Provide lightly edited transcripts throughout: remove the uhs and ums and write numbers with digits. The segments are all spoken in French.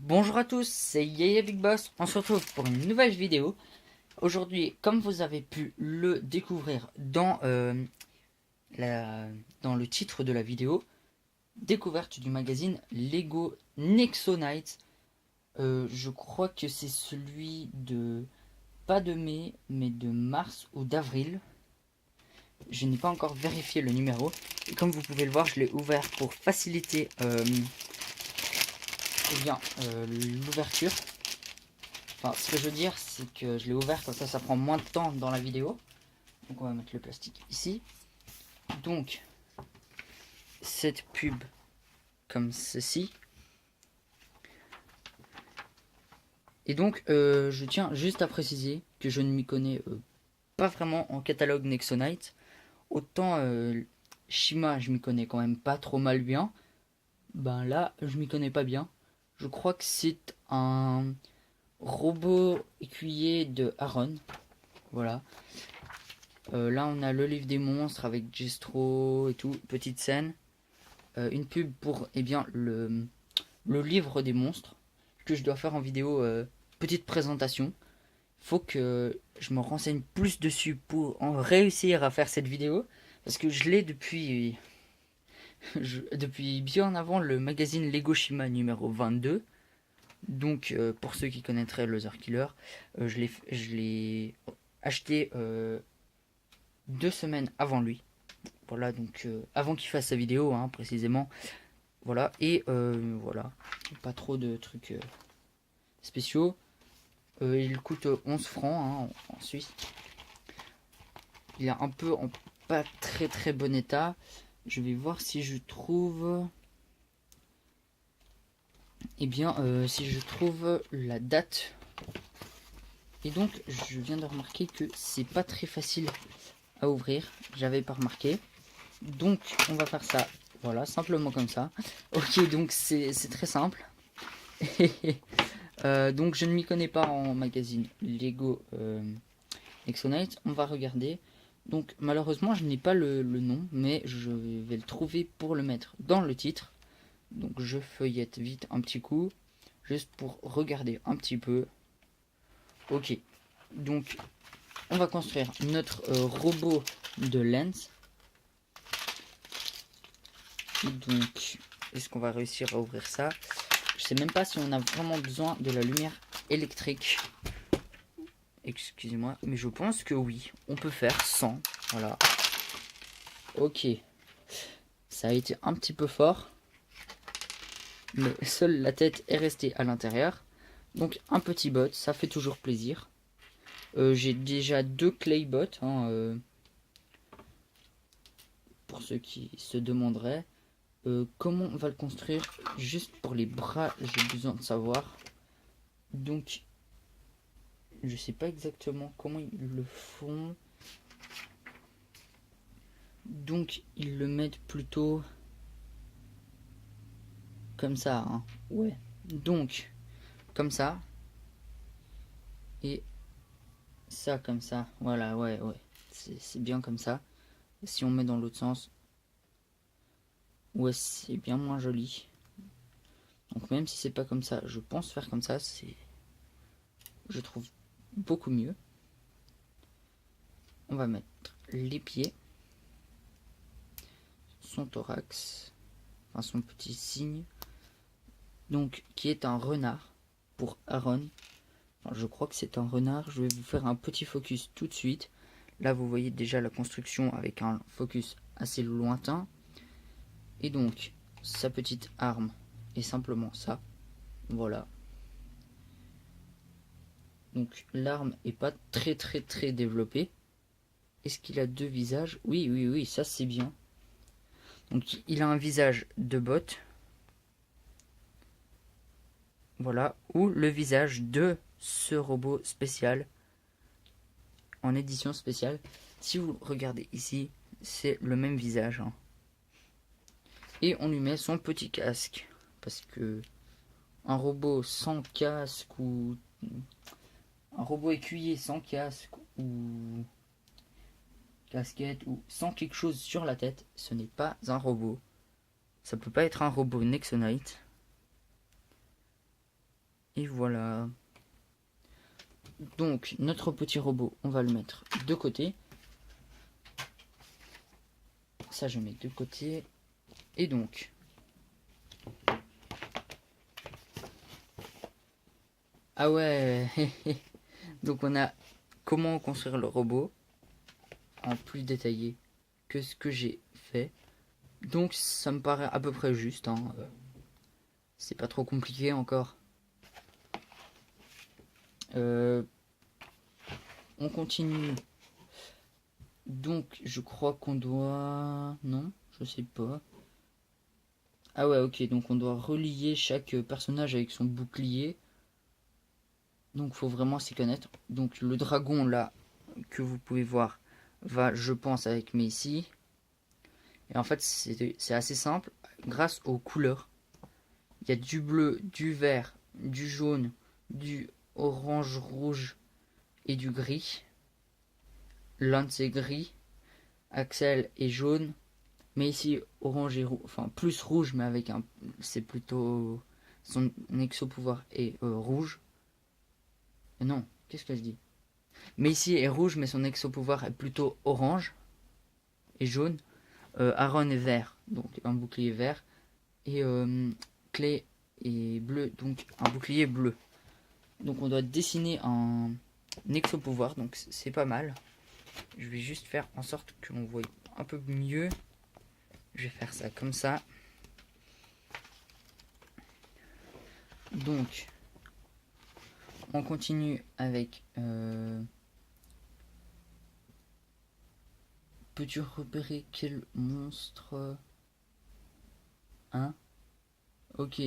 Bonjour à tous, c'est Yaya Big Boss, on se retrouve pour une nouvelle vidéo. Aujourd'hui, comme vous avez pu le découvrir dans le titre de la vidéo, découverte du magazine Lego Nexo Knights. Je crois que c'est celui de, pas de mai, mais de mars ou d'avril. Je n'ai pas encore vérifié le numéro. Et comme vous pouvez le voir, je l'ai ouvert pour faciliter l'ouverture. Enfin, ce que je veux dire, c'est que je l'ai ouvert comme ça prend moins de temps dans la vidéo. Donc on va mettre le plastique ici. Donc, cette pub comme ceci. Et donc, je tiens juste à préciser que je ne m'y connais pas vraiment en catalogue Nexonite. Autant Shima, je m'y connais quand même pas trop mal bien. Ben là, je m'y connais pas bien. Je crois que c'est un robot écuyer de Aaron. Voilà. Là, on a le livre des monstres avec Jestro et tout. Petite scène. Une pub pour le livre des monstres que je dois faire en vidéo. Petite présentation. Faut que je me renseigne plus dessus pour en réussir à faire cette vidéo. Parce que je l'ai depuis bien avant le magazine Lego Shima numéro 22. Donc, pour ceux qui connaîtraient Loser Killer, je l'ai acheté 2 semaines avant lui. Voilà, donc avant qu'il fasse sa vidéo, hein, précisément. Voilà, et voilà, pas trop de trucs spéciaux. Il coûte 11 francs hein, en Suisse. Il est un peu en pas très très bon état. Je vais voir si je trouve. Eh bien, si je trouve la date. Et donc, je viens de remarquer que c'est pas très facile à ouvrir. J'avais pas remarqué. Donc, on va faire ça. Voilà, simplement comme ça. Ok, donc c'est très simple. Donc, je ne m'y connais pas en magazine Lego Nexonite. On va regarder. Donc, malheureusement, je n'ai pas le nom, mais je vais le trouver pour le mettre dans le titre. Donc, je feuillette vite un petit coup, juste pour regarder un petit peu. Ok, donc on va construire notre robot de Lens. Donc, est-ce qu'on va réussir à ouvrir ça? Je sais même pas si on a vraiment besoin de la lumière électrique. Excusez-moi, mais je pense que oui. On peut faire sans. Voilà. Ok. Ça a été un petit peu fort. Mais seule la tête est restée à l'intérieur. Donc un petit bot, ça fait toujours plaisir. J'ai déjà 2 claybots. Pour ceux qui se demanderaient. Comment on va le construire? Juste pour les bras, j'ai besoin de savoir. Donc, je sais pas exactement comment ils le font. Donc, ils le mettent plutôt comme ça. Hein. Ouais. Donc, comme ça. Et ça comme ça. Voilà, ouais. C'est bien comme ça. Si on met dans l'autre sens. Ouais, c'est bien moins joli. Donc, même si c'est pas comme ça, je pense faire comme ça. Je trouve beaucoup mieux. On va mettre les pieds. Son thorax, enfin son petit signe, donc qui est un renard pour Aaron. Alors, je crois que c'est un renard. Je vais vous faire un petit focus tout de suite. Là, vous voyez déjà la construction avec un focus assez lointain. Et donc, sa petite arme est simplement ça. Voilà. Donc, l'arme est pas très très très développée. Est-ce qu'il a 2 visages? Oui, ça c'est bien. Donc, il a un visage de bot. Voilà, ou le visage de ce robot spécial en édition spéciale. Si vous regardez ici, c'est le même visage. Hein. Et on lui met son petit casque. Parce que un robot sans casque ou un robot écuyer sans casque ou casquette ou sans quelque chose sur la tête, ce n'est pas un robot. Ça peut pas être un robot Nexonite. Et voilà. Donc notre petit robot, on va le mettre de côté. Ça je mets de côté. Et donc ah ouais. Donc on a comment construire le robot en plus détaillé que ce que j'ai fait. Donc ça me paraît à peu près juste, hein. C'est pas trop compliqué encore. On continue. Donc je crois qu'on doit... Non, je sais pas. Ah ouais, ok, donc on doit relier chaque personnage avec son bouclier. Donc faut vraiment s'y connaître. Donc le dragon là, que vous pouvez voir, va je pense avec Messi. Et en fait c'est assez simple grâce aux couleurs. Il y a du bleu, du vert, du jaune, du orange, rouge et du gris. Lance est gris, Axel est jaune, mais ici orange et rouge, enfin plus rouge, mais avec un, c'est plutôt son exo-pouvoir est rouge. Non, qu'est-ce que je dis? Mais ici est rouge, mais son exo-pouvoir est plutôt orange et jaune. Aaron est vert, donc un bouclier vert. Et Clay est bleu, donc un bouclier bleu. Donc on doit dessiner un exo-pouvoir, donc c'est pas mal. Je vais juste faire en sorte qu'on voit un peu mieux. Je vais faire ça comme ça. Donc, on continue avec... Peux-tu repérer quel monstre... Hein? Ok.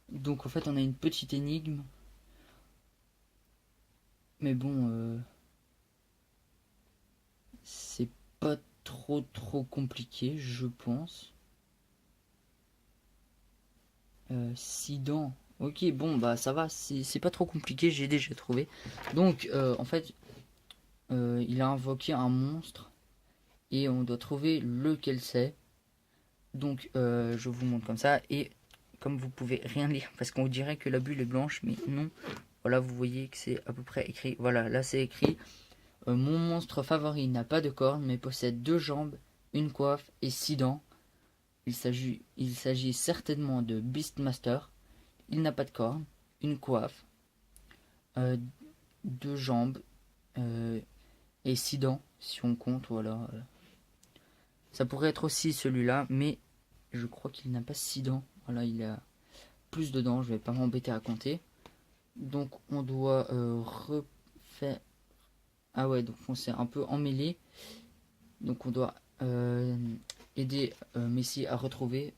Donc en fait on a une petite énigme. Mais bon... c'est pas trop compliqué, je pense. 6 dents. Ok, bon, bah ça va, c'est pas trop compliqué, j'ai déjà trouvé. Donc, en fait, il a invoqué un monstre et on doit trouver lequel c'est. Donc, je vous montre comme ça et comme vous pouvez rien lire parce qu'on dirait que la bulle est blanche, mais non. Voilà, vous voyez que c'est à peu près écrit. Voilà, là c'est écrit mon monstre favori n'a pas de cornes mais possède 2 jambes, une coiffe et 6 dents. Il s'agit certainement de Beastmaster. Il n'a pas de cornes, une coiffe, euh, 2 jambes et 6 dents, si on compte, voilà. Ça pourrait être aussi celui-là, mais je crois qu'il n'a pas 6 dents. Voilà, il a plus de dents, je vais pas m'embêter à compter. Donc on doit refaire... Ah ouais, donc on s'est un peu emmêlé. Donc on doit aider Messi à retrouver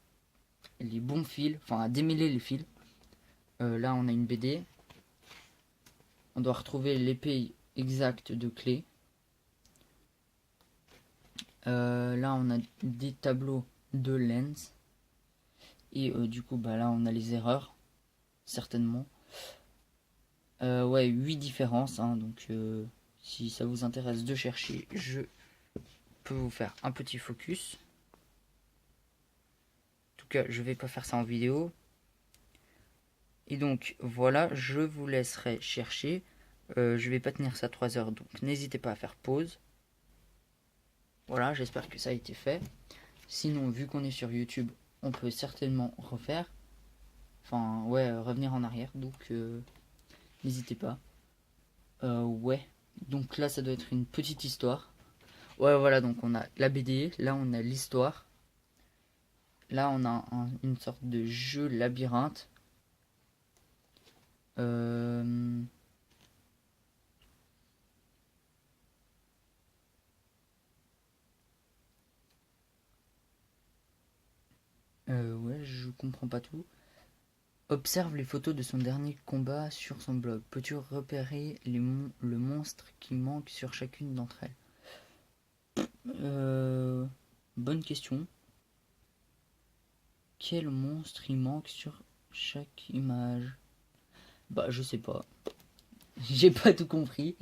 les bons fils, enfin à démêler les fils. Là on a une BD. On doit retrouver l'épée exacte de Clé. Là on a des tableaux de Lens. Et du coup bah là on a les erreurs. Certainement. Ouais, 8 différences. Hein, donc si ça vous intéresse de chercher, je peux vous faire un petit focus. En tout cas, je vais pas faire ça en vidéo. Et donc voilà, je vous laisserai chercher. Je vais pas tenir ça 3 heures, donc n'hésitez pas à faire pause. Voilà, j'espère que ça a été fait. Sinon, vu qu'on est sur YouTube, on peut certainement refaire. Enfin, ouais, revenir en arrière, donc n'hésitez pas. Ouais, donc là, ça doit être une petite histoire. Ouais, voilà, donc on a la BD, là on a l'histoire. Là, on a une sorte de jeu labyrinthe. Euh... ouais, je comprends pas tout. Observe les photos de son dernier combat sur son blog. Peux-tu repérer le monstre qui manque sur chacune d'entre elles? Bonne question. Quel monstre il manque sur chaque image? Bah, je sais pas. J'ai pas tout compris.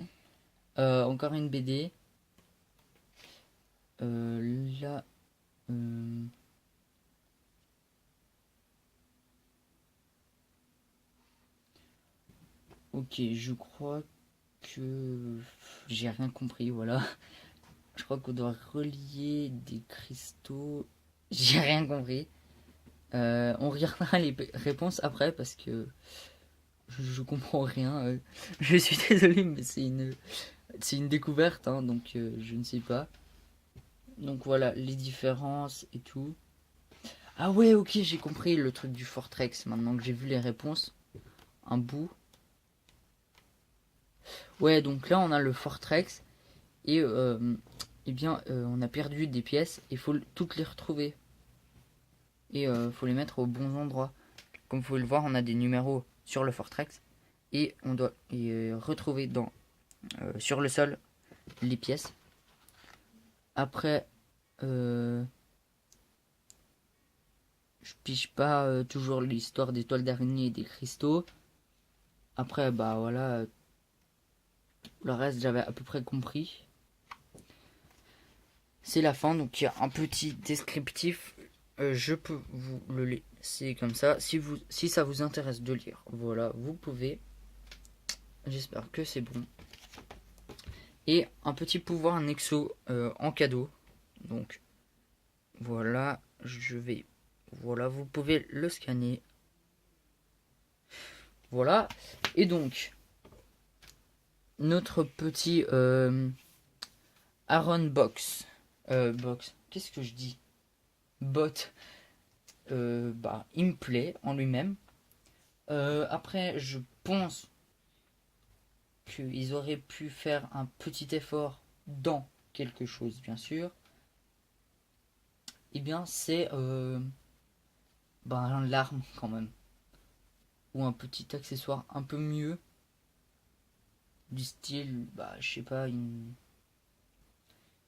Encore une BD. Là. euh, Ok, je crois que j'ai rien compris, voilà. Je crois qu'on doit relier des cristaux. J'ai rien compris. On regardera les réponses après parce que je comprends rien. Je suis désolé, mais c'est une découverte, hein, donc je ne sais pas. Donc voilà, les différences et tout. Ah ouais, ok, j'ai compris le truc du Fortrex maintenant que j'ai vu les réponses. Un bout. Ouais, donc là on a le Fortrex et eh bien on a perdu des pièces. Il faut toutes les retrouver et faut les mettre aux bons endroits. Comme vous pouvez le voir, on a des numéros sur le Fortrex et on doit retrouver sur le sol les pièces. Après, je piche pas toujours l'histoire des toiles d'araignée et des cristaux. Après, bah voilà, le reste j'avais à peu près compris. C'est la fin, donc il y a un petit descriptif. Je peux vous le laisser comme ça. Si ça vous intéresse de lire, voilà, vous pouvez. J'espère que c'est bon. Et un petit pouvoir Nexo en cadeau. Donc voilà, voilà, vous pouvez le scanner. Voilà. Et donc, notre petit Aaron Box. Box. Qu'est-ce que je dis? Bot. Bah, il me plaît en lui-même. Après, je pense qu'ils auraient pu faire un petit effort dans quelque chose, bien sûr. Eh bien, c'est bah, l'arme quand même. Ou un petit accessoire un peu mieux. Du style, bah, je sais pas,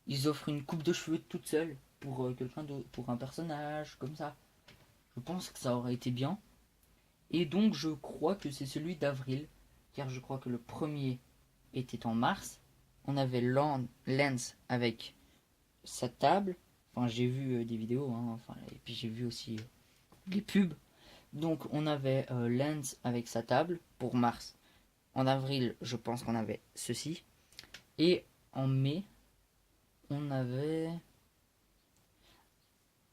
ils offrent une coupe de cheveux toute seule pour quelqu'un d'autre, pour un personnage, comme ça. Je pense que ça aurait été bien. Et donc, je crois que c'est celui d'avril, car je crois que le premier était en mars. On avait Lance avec sa table. Enfin, j'ai vu des vidéos, hein, enfin, et puis j'ai vu aussi des pubs. Donc, on avait Lance avec sa table pour mars. En avril, je pense qu'on avait ceci. Et en mai, on avait...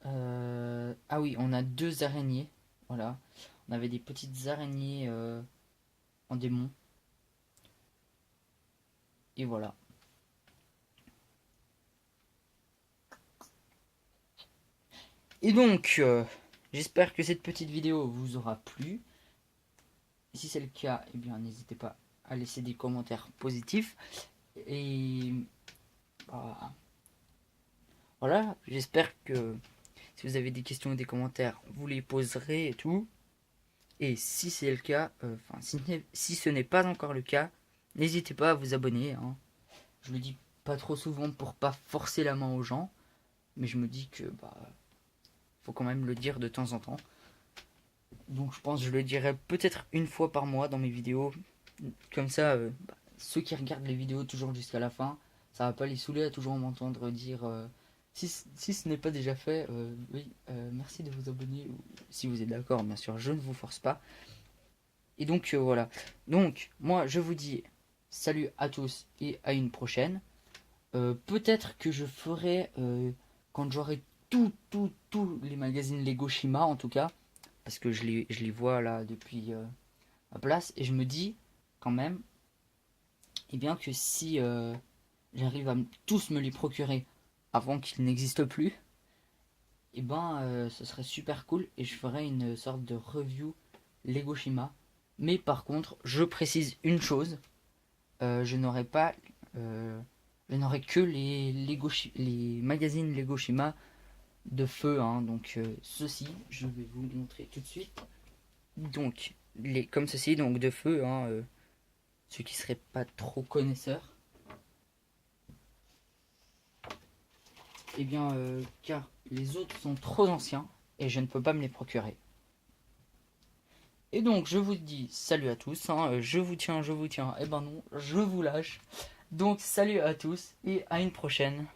ah oui, on a deux araignées. Voilà. On avait des petites araignées en démon. Et voilà. Et donc, j'espère que cette petite vidéo vous aura plu. Si c'est le cas, eh bien, n'hésitez pas à laisser des commentaires positifs. Et bah, voilà, j'espère que si vous avez des questions ou des commentaires, vous les poserez et tout. Et si c'est le cas, si ce n'est pas encore le cas, n'hésitez pas à vous abonner, hein. Je le dis pas trop souvent pour pas forcer la main aux gens, mais je me dis que bah faut quand même le dire de temps en temps. Donc je pense que je le dirai peut-être une fois par mois dans mes vidéos. Comme ça, ceux qui regardent les vidéos toujours jusqu'à la fin, ça va pas les saouler à toujours m'entendre dire si ce n'est pas déjà fait, oui, merci de vous abonner. Si vous êtes d'accord, bien sûr, je ne vous force pas. Et donc voilà. Donc moi je vous dis salut à tous et à une prochaine. Peut-être que je ferai quand j'aurai tous les magazines Lego Shima en tout cas, parce que je les vois là depuis ma place et je me dis quand même, eh bien que si j'arrive à tous me les procurer avant qu'ils n'existent plus, et ben ce serait super cool et je ferai une sorte de review Lego Shima. Mais par contre, je précise une chose, je n'aurai pas, je n'aurai que les magazines Lego Shima de feu, hein. Donc ceci, je vais vous montrer tout de suite. Donc comme ceci, donc de feu, hein, ceux qui seraient pas trop connaisseurs. Eh bien, car les autres sont trop anciens et je ne peux pas me les procurer. Et donc, je vous dis salut à tous, hein, je vous tiens, et ben non, je vous lâche. Donc, salut à tous et à une prochaine.